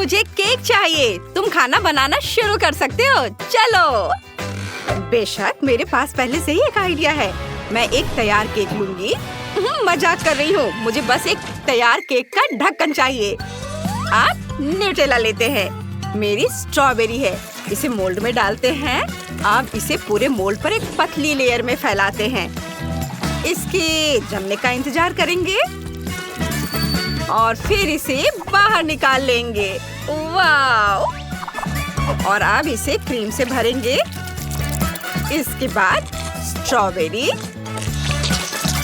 मुझे केक चाहिए। तुम खाना बनाना शुरू कर सकते हो। चलो। बेशक, मेरे पास पहले से ही एक आइडिया है। मैं एक तैयार केक लूंगी। मजाक कर रही हूँ। मुझे बस एक तैयार केक का ढक्कन चाहिए। आप न्यूटेला लेते हैं। मेरी स्ट्रॉबेरी है। इसे मोल्ड में डालते हैं। आप इसे पूरे मोल्ड पर एक पतली लेयर में फैलाते हैं। इसके जमने का इंतजार करेंगे और फिर इसे बाहर निकाल लेंगे। वाओ! और अब इसे क्रीम से भरेंगे। इसके बाद स्ट्रॉबेरी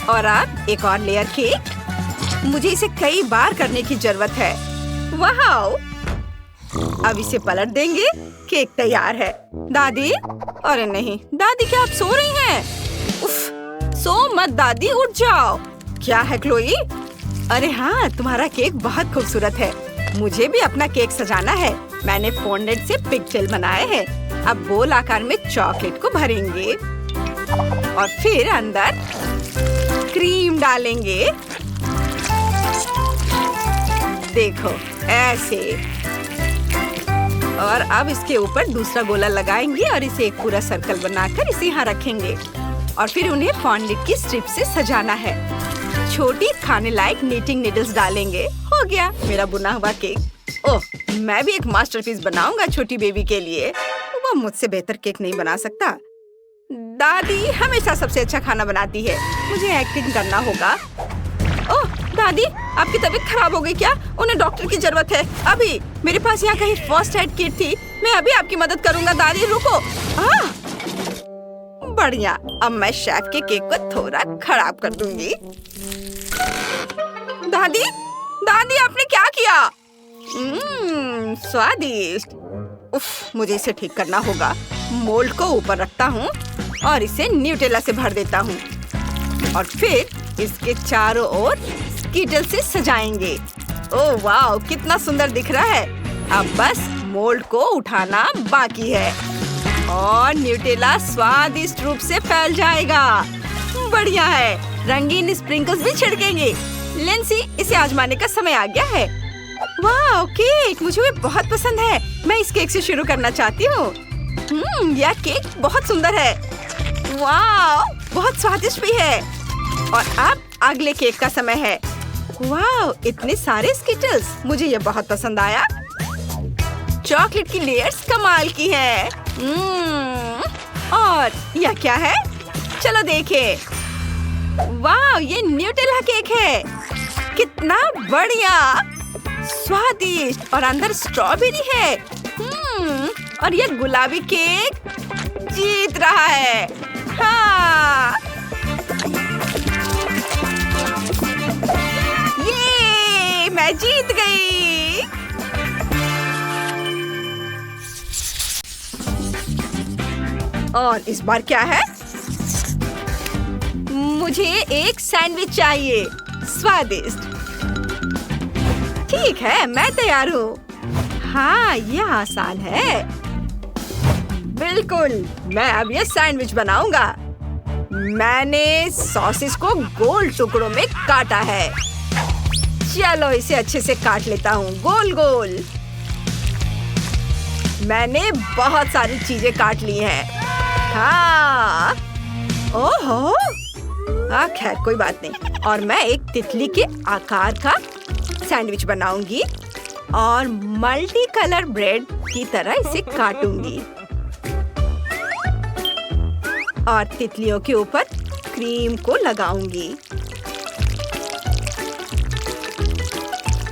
और अब एक और लेयर केक। मुझे इसे कई बार करने की जरूरत है। वाओ! अब इसे पलट देंगे। केक तैयार है। दादी? अरे नहीं, दादी क्या आप सो रही हैं? उफ, सो मत दादी, उठ जाओ। क्या है क्लोई? अरे हाँ, तुम्हारा केक बहुत खूबसूरत है। मुझे भी अपना केक सजाना है। मैंने फोनडेट से पिगटेल बनाए हैं। अब गोल आकार में चॉकलेट को भरेंगे और फिर अंदर क्रीम डालेंगे। देखो, ऐसे। और अब इसके ऊपर दूसरा गोला लगाएंगे और इसे एक पूरा सर्कल बनाकर इसे यहाँ रखेंगे और फिर उन्हें फॉन्डेंट की स्ट्रिप से सजाना है। छोटी खाने लायक नीटिंग नीडल्स डालेंगे। हो गया मेरा बुना हुआ केक। ओह, मैं भी एक मास्टरपीस बनाऊंगा छोटी बेबी के लिए। वो मुझसे बेहतर केक नहीं बना सकता। दादी हमेशा सबसे अच्छा खाना बनाती है। मुझे एक्टिंग करना होगा। ओह दादी, आपकी तबीयत खराब हो गई क्या? उन्हें डॉक्टर की जरूरत है अभी। मेरे पास यहाँ कहीं फर्स्ट एड किट थी। मैं अभी आपकी मदद करूँगा। दादी रुको। बढ़िया। अब मैं शेफ के केक को थोड़ा खराब कर दूंगी। दादी, दादी आपने क्या किया? स्वादिष्ट। उफ, मुझे इसे ठीक करना होगा। मोल्ड को ऊपर रखता हूँ और इसे न्यूटेला से भर देता हूँ और फिर इसके चारों ओर स्कीटल से सजाएंगे। ओह वाह, कितना सुंदर दिख रहा है। अब बस मोल्ड को उठाना बाकी है और न्यूटेला स्वादिष्ट रूप से फैल जाएगा। बढ़िया है। रंगीन स्प्रिंकल्स भी छिड़केंगे। लिंसी, इसे आजमाने का समय आ गया है। वाह, केक मुझे बहुत पसंद है। मैं इस केक से शुरू करना चाहती हूँ। यह केक बहुत सुंदर है। वाह, बहुत स्वादिष्ट भी है। और अब अगले केक का समय है। वाह, इतने सारे स्किटल्स। मुझे ये बहुत पसंद आया। चॉकलेट की लेयर्स कमाल की है। और यह क्या है? चलो देखें। वाह, ये न्यूटेला केक है। कितना बढ़िया, स्वादिष्ट और अंदर स्ट्रॉबेरी है। और ये गुलाबी केक जीत रहा है। हाँ, ये मैं जीत गई। और इस बार क्या है? मुझे एक सैंडविच चाहिए। स्वादिष्ट। ठीक है, मैं तैयार हूँ। हाँ, यह आसान है। बिल्कुल, मैं अब ये सैंडविच बनाऊंगा। मैंने सॉसेस को गोल टुकड़ों में काटा है। चलो इसे अच्छे से काट लेता हूँ, गोल गोल। मैंने बहुत सारी चीजें काट ली हैं। हाँ, ओहो, खैर कोई बात नहीं। और मैं एक तितली के आकार का सैंडविच बनाऊंगी और मल्टी कलर ब्रेड की तरह इसे काटूंगी और तितलियों के ऊपर क्रीम को लगाऊंगी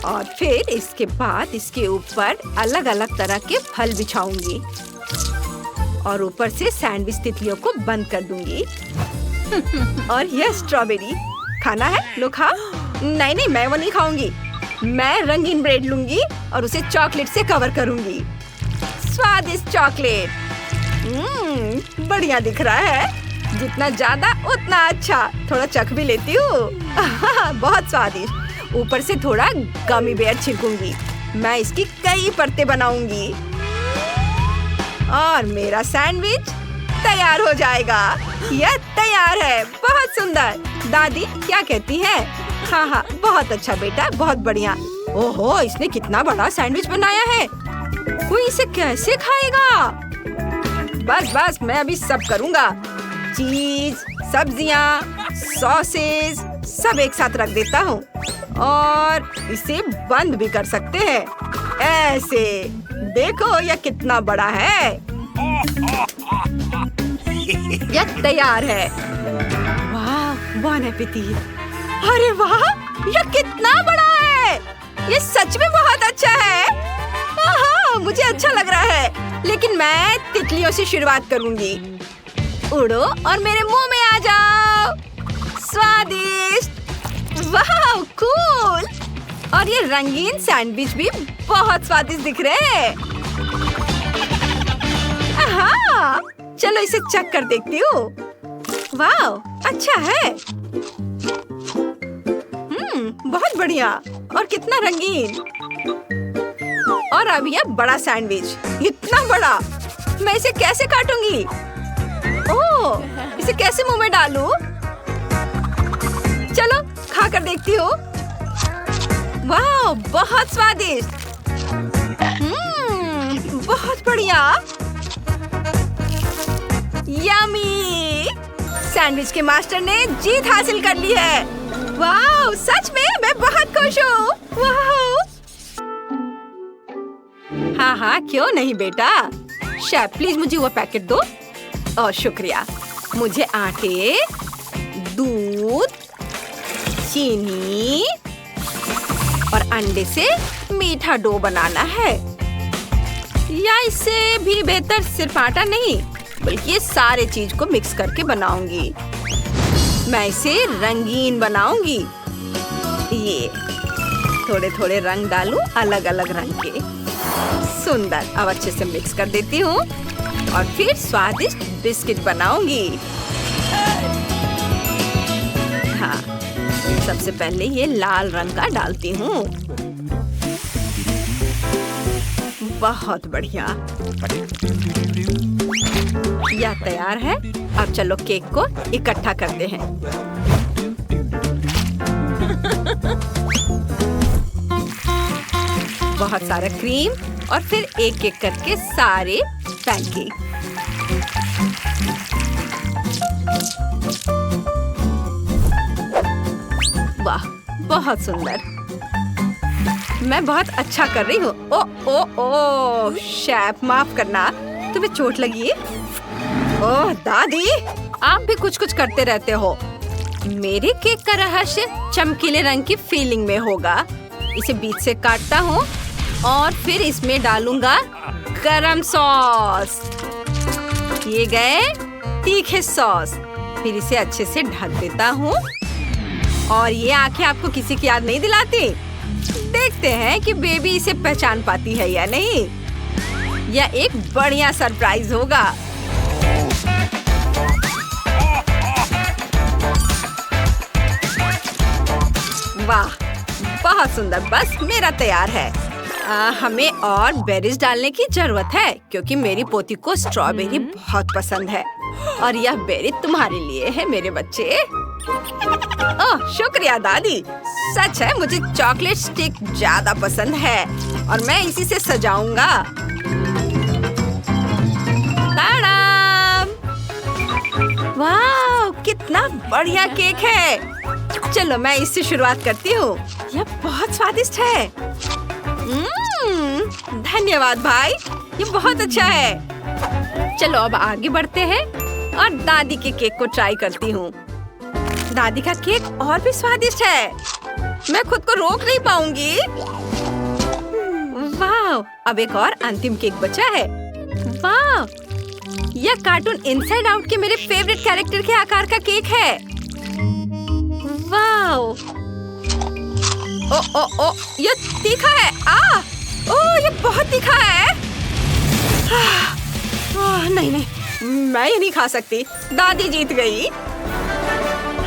और फिर इसके बाद इसके ऊपर अलग अलग तरह के फल बिछाऊंगी और ऊपर से सैंडविच तितलियों को बंद कर दूंगी। और यह स्ट्रॉबेरी खाना है? लो खाओ। नहीं नहीं, मैं वो नहीं खाऊंगी। मैं रंगीन ब्रेड लूंगी और उसे चॉकलेट से कवर करूंगी। स्वादिष्ट चॉकलेट। बढ़िया दिख रहा है। जितना ज्यादा उतना अच्छा। थोड़ा चख भी लेती हूँ। बहुत स्वादिष्ट। ऊपर से थोड़ा गमी बेयर छिड़कूंगी। मैं इसकी कई परतें बनाऊंगी और मेरा सैंडविच तैयार हो जाएगा। यह तैयार है। बहुत सुंदर। दादी क्या कहती है? हाँ हाँ, बहुत अच्छा बेटा, बहुत बढ़िया। ओहो, इसने कितना बड़ा सैंडविच बनाया है। कोई इसे कैसे खाएगा? बस बस, मैं अभी सब करूँगा। चीज, सब्जियाँ, सॉसेज सब एक साथ रख देता हूँ और इसे बंद भी कर सकते हैं। ऐसे देखो, यह कितना बड़ा है। यह तैयार है। वाह, बॉन एपेटिट। अरे वाह, यह कितना बड़ा है। यह सच में बहुत अच्छा है। आहा, मुझे अच्छा लग रहा है, लेकिन मैं तितलियों से शुरुआत करूंगी। उड़ो और मेरे मुंह में आ जाओ। स्वादिष्ट। वाह, कूल। और ये रंगीन सैंडविच भी बहुत स्वादिष्ट दिख रहे हैं। आहा, चलो इसे चख कर देखती हूँ। वाह, अच्छा है। बहुत बढ़िया और कितना रंगीन। और अब यह बड़ा सैंडविच, इतना बड़ा, मैं इसे कैसे काटूंगी? ओह, इसे कैसे मुंह में डालूं? चलो खा कर देखती हूँ। वाह, बहुत स्वादिष्ट। बहुत बढ़िया। यम्मी। सैंडविच के मास्टर ने जीत हासिल कर ली है। वाह, सच में मैं बहुत खुश हूँ। वाह। हाँ हाँ, क्यों नहीं बेटा। शेफ, प्लीज मुझे वो पैकेट दो। और शुक्रिया। मुझे आटे, दूध, चीनी और अंडे से मीठा डो बनाना है। या इससे भी बेहतर सिर्फ आटा नहीं, बल्कि ये सारे चीज को मिक्स करके बनाऊंगी। मैं इसे रंगीन बनाऊंगी। ये थोड़े थोड़े रंग डालूं, अलग अलग रंग के। सुंदर। अब अच्छे से मिक्स कर देती हूँ और फिर स्वादिष्ट बिस्किट बनाऊंगी। हाँ, सबसे पहले ये लाल रंग का डालती हूँ। बहुत बढ़िया। यह तैयार है। अब चलो केक को इकट्ठा करते हैं। बहुत सारा क्रीम और फिर एक एक करके सारे पैनकेक। वाह, बहुत सुंदर। मैं बहुत अच्छा कर रही हूँ। ओ ओ ओ, शेफ माफ करना, तुम्हें चोट लगी है? ओह दादी, आप भी कुछ कुछ करते रहते हो। मेरे केक का रहस्य चमकीले रंग की फीलिंग में होगा। इसे बीच से काटता हूँ और फिर इसमें डालूंगा गरम सॉस। ये गए तीखे सॉस। फिर इसे अच्छे से ढक देता हूँ। और ये आंखें आपको किसी की याद नहीं दिलाती? देखते हैं कि बेबी इसे पहचान पाती है या नहीं। यह एक बढ़िया सरप्राइज होगा। वाह, बहुत सुंदर। बस मेरा तैयार है। हमें और बेरीज डालने की जरूरत है, क्योंकि मेरी पोती को स्ट्रॉबेरी बहुत पसंद है। और यह बेरी तुम्हारे लिए है मेरे बच्चे। ओह, शुक्रिया दादी। सच है, मुझे चॉकलेट स्टिक ज्यादा पसंद है और मैं इसी से सजाऊंगा। ताड़ाम! वाह, कितना बढ़िया केक है। चलो मैं इससे शुरुआत करती हूँ। यह बहुत स्वादिष्ट है। धन्यवाद भाई, ये बहुत अच्छा है। चलो अब आगे बढ़ते हैं और दादी के केक को ट्राई करती हूँ। दादी का केक और भी स्वादिष्ट है। मैं खुद को रोक नहीं पाऊंगी। वाह, अब एक और अंतिम केक बचा है। वाह, यह कार्टून इनसाइड आउट के मेरे फेवरेट कैरेक्टर के आकार का केक है। वाह, ओ ओ ओ, यह तीखा है। ओह, यह बहुत तीखा है। नहीं नहीं, मैं ये नहीं खा सकती। दादी जीत गई।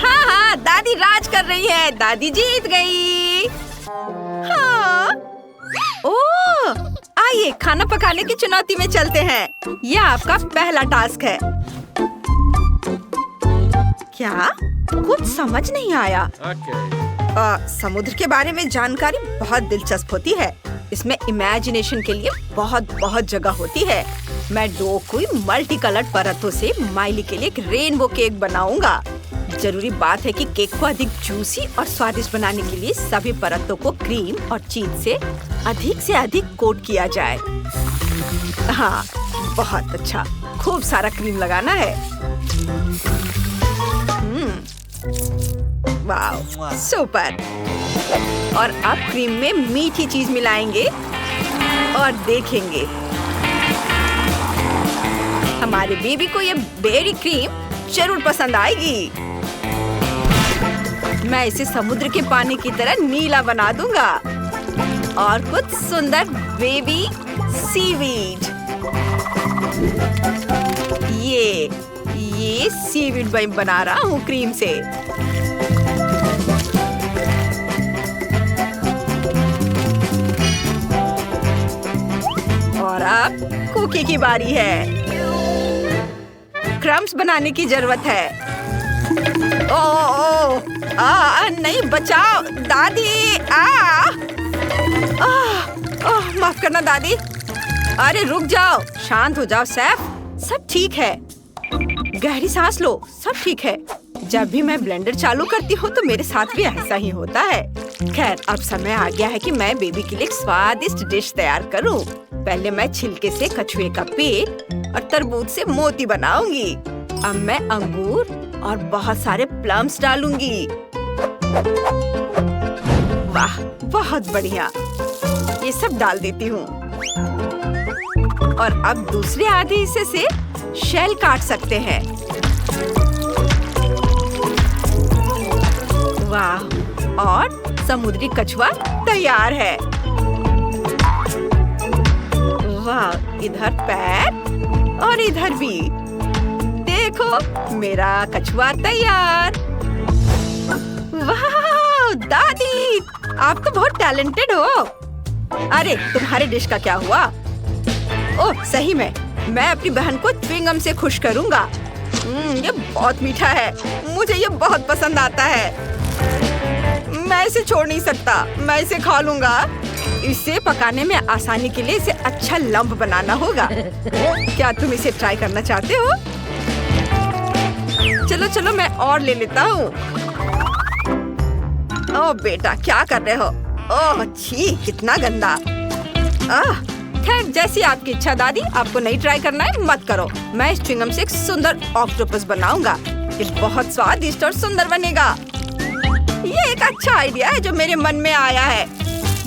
हाँ हाँ, दादी राज कर रही है। दादी जीत गई। हाँ। ओह, आइए खाना पकाने की चुनौती में चलते हैं। यह आपका पहला टास्क है। क्या कुछ समझ नहीं आया। समुद्र के बारे में जानकारी बहुत दिलचस्प होती है। इसमें इमेजिनेशन के लिए बहुत बहुत जगह होती है। मैं डो को मल्टी कलर्ड परतों से माइली के लिए एक रेनबो केक बनाऊंगा। जरूरी बात है कि केक को अधिक जूसी और स्वादिष्ट बनाने के लिए सभी परतों को क्रीम और चीज से अधिक कोट किया जाए। हाँ, बहुत अच्छा। खूब सारा क्रीम लगाना है। वाव, सुपर। और अब क्रीम में मीठी चीज मिलाएंगे और देखेंगे हमारे बेबी को ये बेरी क्रीम जरूर पसंद आएगी। मैं इसे समुद्र के पानी की तरह नीला बना दूंगा और कुछ सुंदर बेबी सीवीड। ये सीवीड मैं बना रहा हूँ क्रीम से। और अब कुकी की बारी है। क्रम्स बनाने की जरूरत है। नहीं, बचाओ दादी। माफ करना दादी। अरे रुक जाओ, शांत हो जाओ सैफ। सब ठीक है। गहरी सांस लो, सब ठीक है। जब भी मैं ब्लेंडर चालू करती हूँ तो मेरे साथ भी ऐसा ही होता है। खैर, अब समय आ गया है कि मैं बेबी के लिए एक स्वादिष्ट डिश तैयार करूँ। पहले मैं छिलके से कछुए का पेट और तरबूज से मोती बनाऊंगी। अब मैं अंगूर और बहुत सारे प्लम्स डालूंगी। वाह, बहुत बढ़िया। ये सब डाल देती हूँ। और अब दूसरे आधे हिस्से से शेल काट सकते हैं। वाह, और समुद्री कछुआ तैयार है। वाह, इधर पैर और इधर भी। देखो, मेरा कछुआ तैयार। वाह दादी, आप तो बहुत टैलेंटेड हो। अरे, तुम्हारे डिश का क्या हुआ? ओह, सही में मैं अपनी बहन को च्युइंगम से खुश करूंगा। ये बहुत मीठा है। मुझे ये बहुत पसंद आता है। मैं इसे छोड़ नहीं सकता। मैं इसे खा लूंगा। इसे पकाने में आसानी के लिए इसे अच्छा लंप बनाना होगा। क्या तुम इसे ट्राई करना चाहते हो? चलो चलो, मैं और ले लेता हूँ। ओह बेटा, क्या कर रहे हो? ओह छी, कितना गंदा। खैर, जैसी आपकी इच्छा दादी। आपको नहीं ट्राई करना है, मत करो। मैं इस च्युइंगम से एक सुंदर ऑक्टोपस बनाऊंगा। ये बहुत स्वादिष्ट और सुंदर बनेगा। ये एक अच्छा आइडिया है जो मेरे मन में आया है।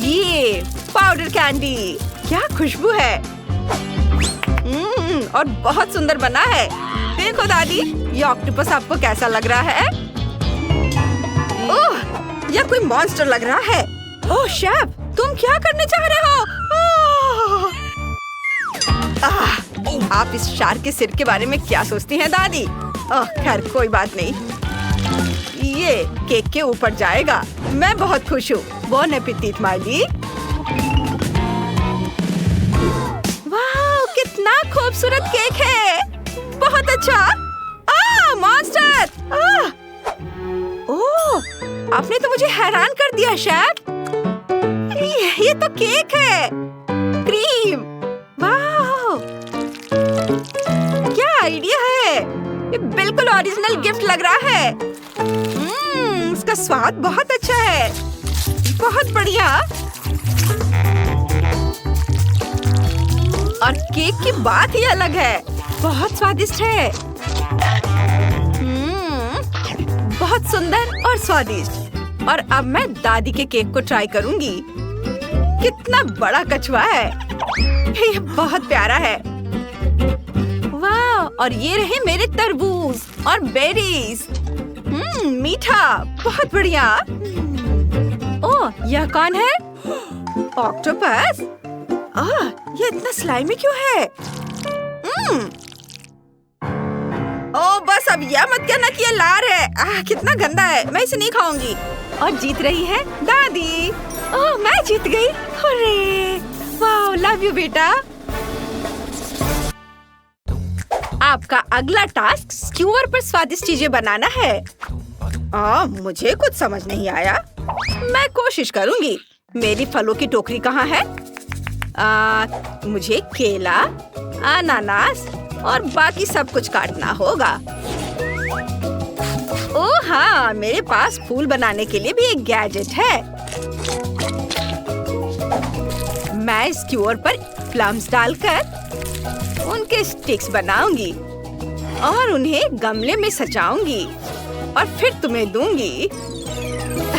ये पाउडर कैंडी, क्या खुशबू है। और बहुत सुंदर बना है। देखो दादी, ये ऑक्टोपस आपको कैसा लग रहा है? ओह, यह कोई मॉन्स्टर लग रहा है। ओह शेफ, तुम क्या करने चाह रहे हो? आप इस शार्क के सिर के बारे में क्या सोचती हैं दादी? खैर, कोई बात नहीं। ये केक के ऊपर जाएगा। मैं बहुत खुश हूँ। Bone appétit Miley. वाह, कितना खूबसूरत केक है। बहुत अच्छा। मॉन्स्टर। ओह, आपने तो मुझे हैरान कर दिया शेफ। ये तो केक है। क्रीम। वाह, क्या आइडिया है। ये बिल्कुल ओरिजिनल गिफ्ट लग रहा है। इसका स्वाद बहुत अच्छा है। बहुत बढ़िया। और केक की बात ही अलग है। बहुत स्वादिष्ट है। बहुत सुंदर और स्वादिष्ट। और अब मैं दादी के केक को ट्राई करूंगी। कितना बड़ा कछुआ है। ये बहुत प्यारा है। वाह, और ये रहे मेरे तरबूज और बेरीज। मीठा, बहुत बढ़िया। ओह, यह कौन है? ऑक्टोपस। ये इतना स्लाइमी क्यों है? ओह बस, अब यह मत कहना कि ये लार है। कितना गंदा है। मैं इसे नहीं खाऊंगी। और जीत रही है दादी। ओह, मैं जीत गई। हुर्रे! वाह, लव यू बेटा। आपका अगला टास्क स्क्यूअर पर स्वादिष्ट चीजें बनाना है। मुझे कुछ समझ नहीं आया। मैं कोशिश करूंगी। मेरी फलों की टोकरी कहाँ है? मुझे केला, अनानास और बाकी सब कुछ काटना होगा। ओह हाँ, मेरे पास फूल बनाने के लिए भी एक गैजेट है। मैं स्क्यूअर पर प्लम्स डालकर उनके स्टिक्स बनाऊंगी और उन्हें गमले में सजाऊंगी और फिर तुम्हें दूंगी।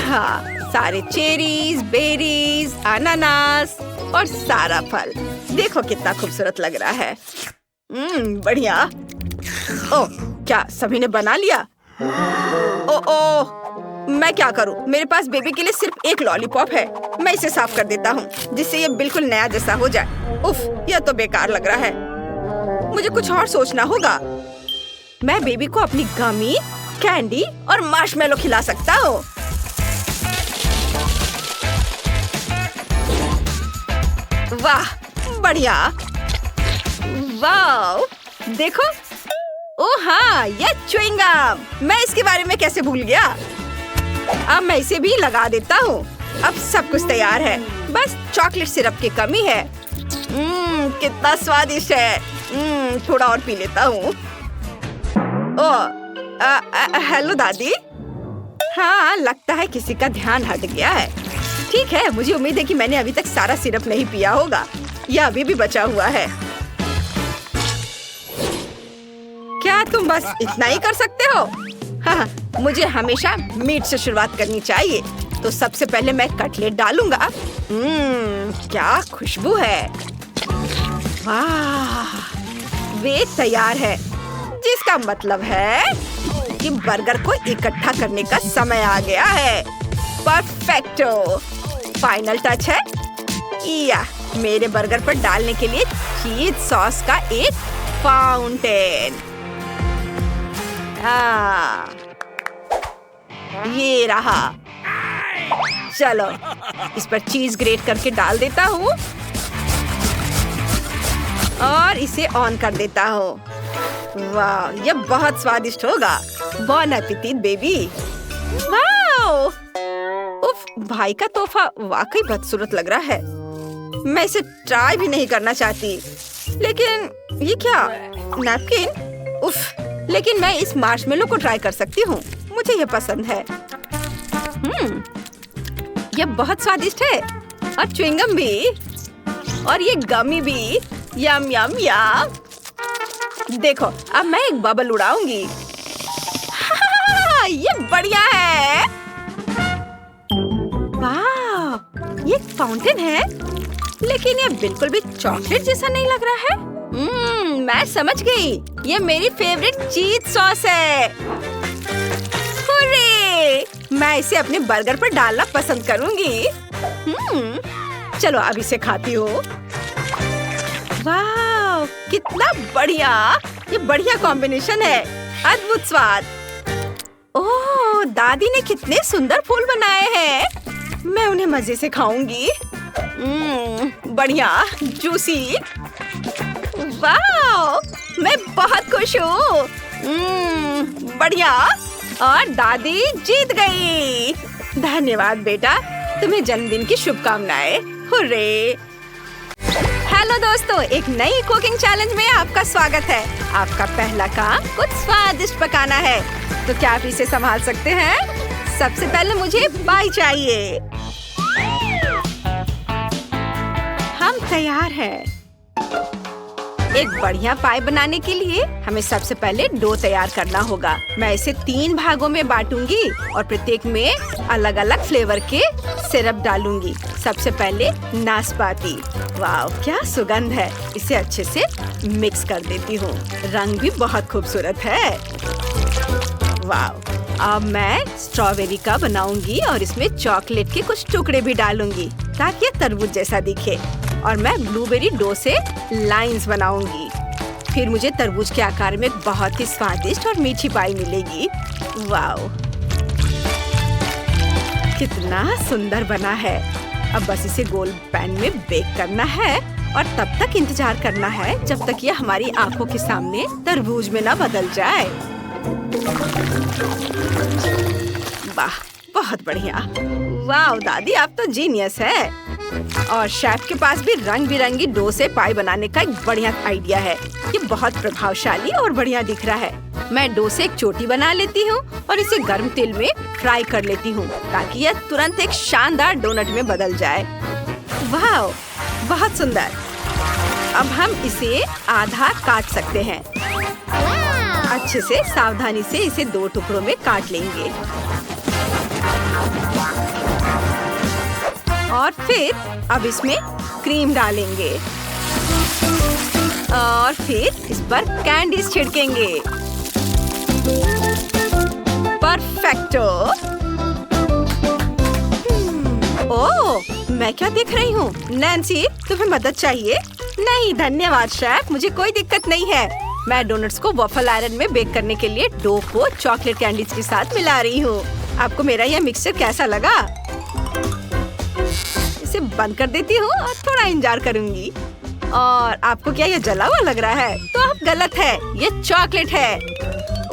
हाँ, सारे चेरीज, बेरीज, अनानास और सारा फल। देखो कितना खूबसूरत लग रहा है। बढ़िया। ओह, क्या सभी ने बना लिया? ओह, मैं क्या करूं? मेरे पास बेबी के लिए सिर्फ एक लॉलीपॉप है। मैं इसे साफ कर देता हूँ जिससे ये बिल्कुल नया जैसा हो जाए। उफ, यह तो बेकार लग रहा है। मुझे कुछ और सोचना होगा। मैं बेबी को अपनी गमी, कैंडी और मार्शमेलो खिला सकता हूँ। वाह, बढ़िया। वाह, देखो। ओह हाँ, ये च्युइंग गम। मैं इसके बारे में कैसे भूल गया? अब मैं इसे भी लगा देता हूँ। अब सब कुछ तैयार है। बस चॉकलेट सिरप की कमी है। कितना स्वादिष्ट है। थोड़ा और पी लेता हूँ। हेलो दादी। हाँ, लगता है किसी का ध्यान हट गया है। ठीक है, मुझे उम्मीद है कि मैंने अभी तक सारा सिरप नहीं पिया होगा। यह अभी भी बचा हुआ है। क्या तुम बस इतना ही कर सकते हो? हाँ, मुझे हमेशा मीट से शुरुआत करनी चाहिए। तो सबसे पहले मैं कटलेट डालूंगा। क्या खुशबू है। वाह, वे तैयार है, जिसका मतलब है कि बर्गर को इकट्ठा करने का समय आ गया है। परफेक्टो। फाइनल टच है। या मेरे बर्गर पर डालने के लिए चीज सॉस का एक फाउंटेन। हाँ, ये रहा। चलो, इस पर चीज ग्रेट करके डाल देता हूँ और इसे ऑन कर देता हूँ। वाह, ये बहुत स्वादिष्ट होगा। बॉन एपेटिट बेबी। वाह, उफ, भाई का तोहफा वाकई बदसूरत लग रहा है। मैं इसे ट्राई भी नहीं करना चाहती। लेकिन ये क्या? नैपकिन? उफ, लेकिन मैं इस मार्शमेलो को ट्राई कर सकती हूँ। मुझे ये पसंद है। ये बहुत स्वादिष्ट है। और च्युइंगम भी। और ये गमी भी। यम यम यम। देखो, अब मैं एक बबल उड़ाऊंगी। ये बढ़िया है। वाह, ये फाउंटेन है, लेकिन ये बिल्कुल भी चॉकलेट जैसा नहीं लग रहा है। मैं समझ गई। ये मेरी फेवरेट चीज सॉस है। हुर्रे! मैं इसे अपने बर्गर पर डालना पसंद करूंगी। चलो अब इसे खाती हूँ। वाह, कितना बढ़िया। ये बढ़िया कॉम्बिनेशन है। अद्भुत स्वाद। ओह, दादी ने कितने सुंदर फूल बनाए हैं। मैं उन्हें मजे से खाऊंगी। बढ़िया, जूसी। वाह, मैं बहुत खुश हूँ। बढ़िया। और दादी जीत गई। धन्यवाद बेटा, तुम्हें जन्मदिन की शुभकामनाएं। हुर्रे! हेलो दोस्तों, एक नई कुकिंग चैलेंज में आपका स्वागत है। आपका पहला काम कुछ स्वादिष्ट पकाना है। तो क्या आप इसे संभाल सकते हैं? सबसे पहले मुझे पाई चाहिए। हम तैयार हैं। एक बढ़िया पाई बनाने के लिए हमें सबसे पहले डो तैयार करना होगा। मैं इसे 3 भागों में बांटूंगी और प्रत्येक में अलग अलग फ्लेवर के सिरप डालूंगी। सबसे पहले नाशपाती। वाह, क्या सुगंध है। इसे अच्छे से मिक्स कर देती हूँ। रंग भी बहुत खूबसूरत है। वाह, अब मैं स्ट्रॉबेरी का बनाऊंगी और इसमें चॉकलेट के कुछ टुकड़े भी डालूंगी ताकि ये तरबूज जैसा दिखे। और मैं ब्लूबेरी डो से लाइंस बनाऊंगी। फिर मुझे तरबूज के आकार में बहुत ही स्वादिष्ट और मीठी पाई मिलेगी। वाह, कितना सुंदर बना है। अब बस इसे गोल पैन में बेक करना है और तब तक इंतजार करना है जब तक ये हमारी आंखों के सामने तरबूज में ना बदल जाए। वाह, बहुत बढ़िया। वाह दादी, आप तो जीनियस है। और शेफ के पास भी रंग बिरंगी डो से पाई बनाने का एक बढ़िया आइडिया है। ये बहुत प्रभावशाली और बढ़िया दिख रहा है। मैं डो से एक चोटी बना लेती हूँ और इसे गर्म तेल में फ्राई कर लेती हूँ ताकि यह तुरंत एक शानदार डोनट में बदल जाए। वाह, बहुत सुंदर। अब हम इसे आधा काट सकते हैं। अच्छे से सावधानी से इसे 2 टुकड़ों में काट लेंगे और फिर अब इसमें क्रीम डालेंगे और फिर इस पर कैंडीज छिड़केंगे। परफेक्टो। ओह, मैं क्या देख रही हूँ? नैन्सी, तुम्हें मदद चाहिए? नहीं धन्यवाद शेफ, मुझे कोई दिक्कत नहीं है। मैं डोनट्स को वॉफल आयरन में बेक करने के लिए डो को चॉकलेट कैंडीज के साथ मिला रही हूँ। आपको मेरा यह मिक्सचर कैसा लगा? इसे बंद कर देती हूँ और थोड़ा इंतजार करूंगी। और आपको क्या यह जला हुआ लग रहा है? तो आप गलत है, ये चॉकलेट है।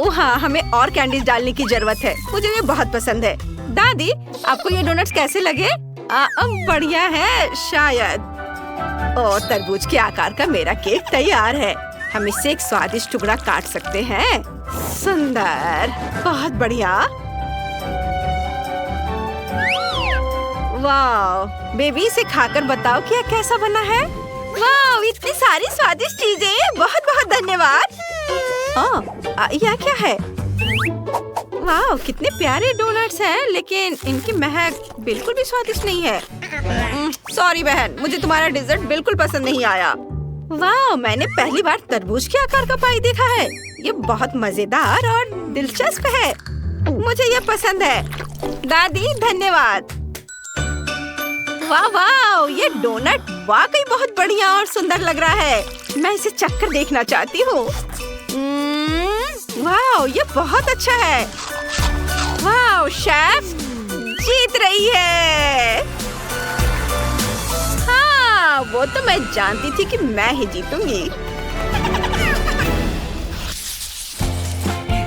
ओह हाँ, हमें और कैंडीज डालने की जरूरत है। मुझे ये बहुत पसंद है। दादी, आपको ये डोनट्स कैसे लगे? बढ़िया है शायद। और तरबूज के आकार का मेरा केक तैयार है। हम इससे एक स्वादिष्ट टुकड़ा काट सकते हैं। सुंदर, बहुत बढ़िया। वाह बेबी, इसे खाकर बताओ कि यह कैसा बना है। वाह, इतनी सारी स्वादिष्ट चीजें, बहुत बहुत धन्यवाद। यह क्या है? वाह, कितने प्यारे डोनट्स हैं, लेकिन इनकी महक बिल्कुल भी स्वादिष्ट नहीं है। सॉरी बहन, मुझे तुम्हारा डिजर्ट बिल्कुल पसंद नहीं आया। वाह, मैंने पहली बार तरबूज के आकार का पाई देखा है। ये बहुत मजेदार और दिलचस्प है। मुझे ये पसंद है। दादी धन्यवाद। वाह वाह, ये डोनट वाकई बहुत बढ़िया और सुंदर लग रहा है। मैं इसे चखकर देखना चाहती हूँ। वाह, ये बहुत अच्छा है। वाह, शेफ जीत रही है। हाँ, वो तो मैं जानती थी कि मैं ही जीतूंगी।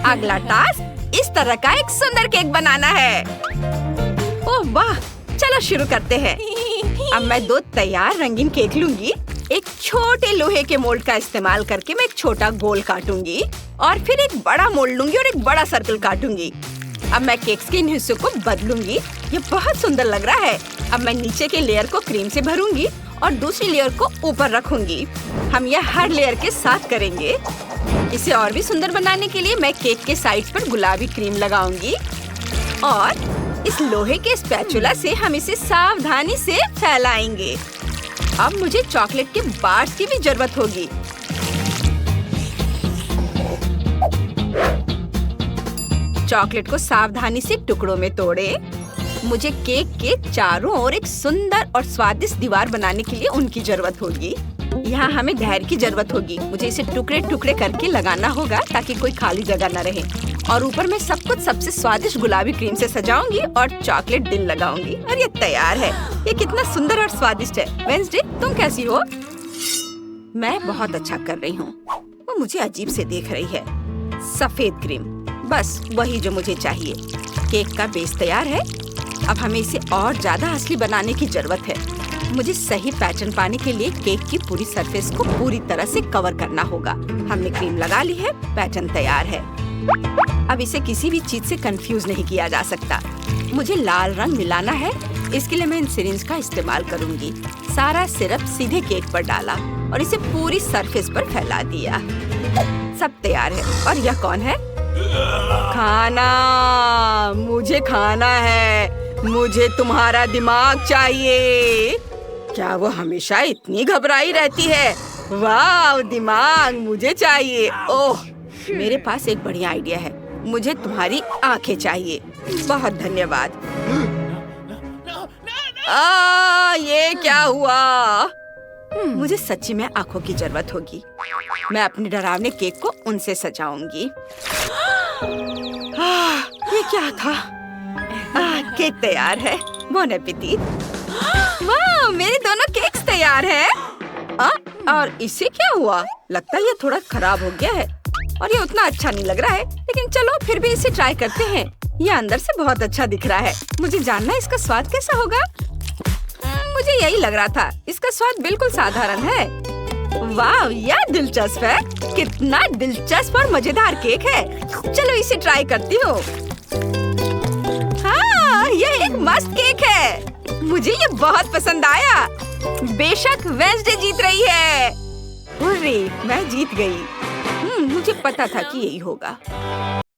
अगला टास्क इस तरह का एक सुंदर केक बनाना है। ओह वाह, चलो शुरू करते हैं। अब मैं 2 तैयार रंगीन केक लूंगी। एक छोटे लोहे के मोल्ड का इस्तेमाल करके मैं एक छोटा गोल काटूंगी और फिर एक बड़ा मोल्ड लूंगी और एक बड़ा सर्कल काटूंगी। अब मैं केक्स के इन हिस्सों को बदलूंगी। ये बहुत सुंदर लग रहा है। अब मैं नीचे के लेयर को क्रीम से भरूंगी और दूसरी लेयर को ऊपर रखूंगी। हम यह हर लेयर के साथ करेंगे। इसे और भी सुंदर बनाने के लिए मैं केक के साइड पर गुलाबी क्रीम लगाऊंगी और इस लोहे के स्पैचुला से हम इसे सावधानी से फैलाएंगे। अब मुझे चॉकलेट के बार्स की भी जरूरत होगी। चॉकलेट को सावधानी से टुकड़ों में तोड़े। मुझे केक के चारों ओर एक सुंदर और स्वादिष्ट दीवार बनाने के लिए उनकी जरूरत होगी। यहाँ हमें धैर्य की जरूरत होगी। मुझे इसे टुकड़े टुकड़े करके लगाना होगा ताकि कोई खाली जगह न रहे। और ऊपर मैं सब कुछ सबसे स्वादिष्ट गुलाबी क्रीम से सजाऊंगी और चॉकलेट दिल लगाऊंगी और ये तैयार है। ये कितना सुंदर और स्वादिष्ट है। वेंसडे, तुम कैसी हो? मैं बहुत अच्छा कर रही हूँ। वो मुझे अजीब से देख रही है। सफेद क्रीम, बस वही जो मुझे चाहिए। केक का बेस तैयार है। अब हमें इसे और ज्यादा असली बनाने की जरूरत है। मुझे सही पैटर्न पाने के लिए केक की पूरी सरफेस को पूरी तरह से कवर करना होगा। हमने क्रीम लगा ली है, पैटर्न तैयार है। अब इसे किसी भी चीज से कंफ्यूज नहीं किया जा सकता। मुझे लाल रंग मिलाना है। इसके लिए मैं इन सिरिंज का इस्तेमाल करूंगी। सारा सिरप सीधे केक पर डाला और इसे पूरी सरफेस पर फैला दिया। सब तैयार है। और यह कौन है? खाना, मुझे खाना है। मुझे तुम्हारा दिमाग चाहिए। क्या वो हमेशा इतनी घबराई रहती है? वाह, दिमाग मुझे चाहिए। ओह, मेरे पास एक बढ़िया आइडिया है। मुझे तुम्हारी आंखें चाहिए। बहुत धन्यवाद। ये क्या हुआ? मुझे सच्ची में आंखों की जरूरत होगी। मैं अपने डरावने केक को उनसे सजाऊंगी। ये क्या था? केक तैयार है। Bone appétit. वाह, मेरे दोनों केक्स तैयार हैं। और इससे क्या हुआ? लगता है ये थोड़ा खराब हो गया है। और ये उतना अच्छा नहीं लग रहा है, लेकिन चलो फिर भी इसे ट्राई करते हैं। ये अंदर से बहुत अच्छा दिख रहा है। मुझे जानना है इसका स्वाद कैसा होगा। मुझे यही लग रहा था। इसका स्वाद बिल्कुल साधारण है। वाह, यह दिलचस्प है। कितना दिलचस्प और मजेदार केक है। चलो इसे ट्राई करती हूँ। हाँ, यह एक मस्त केक है। मुझे ये बहुत पसंद आया। बेशक वेडनेसडे जीत रही है। हुर्रे, मैं जीत गई। मुझे पता था कि यही होगा।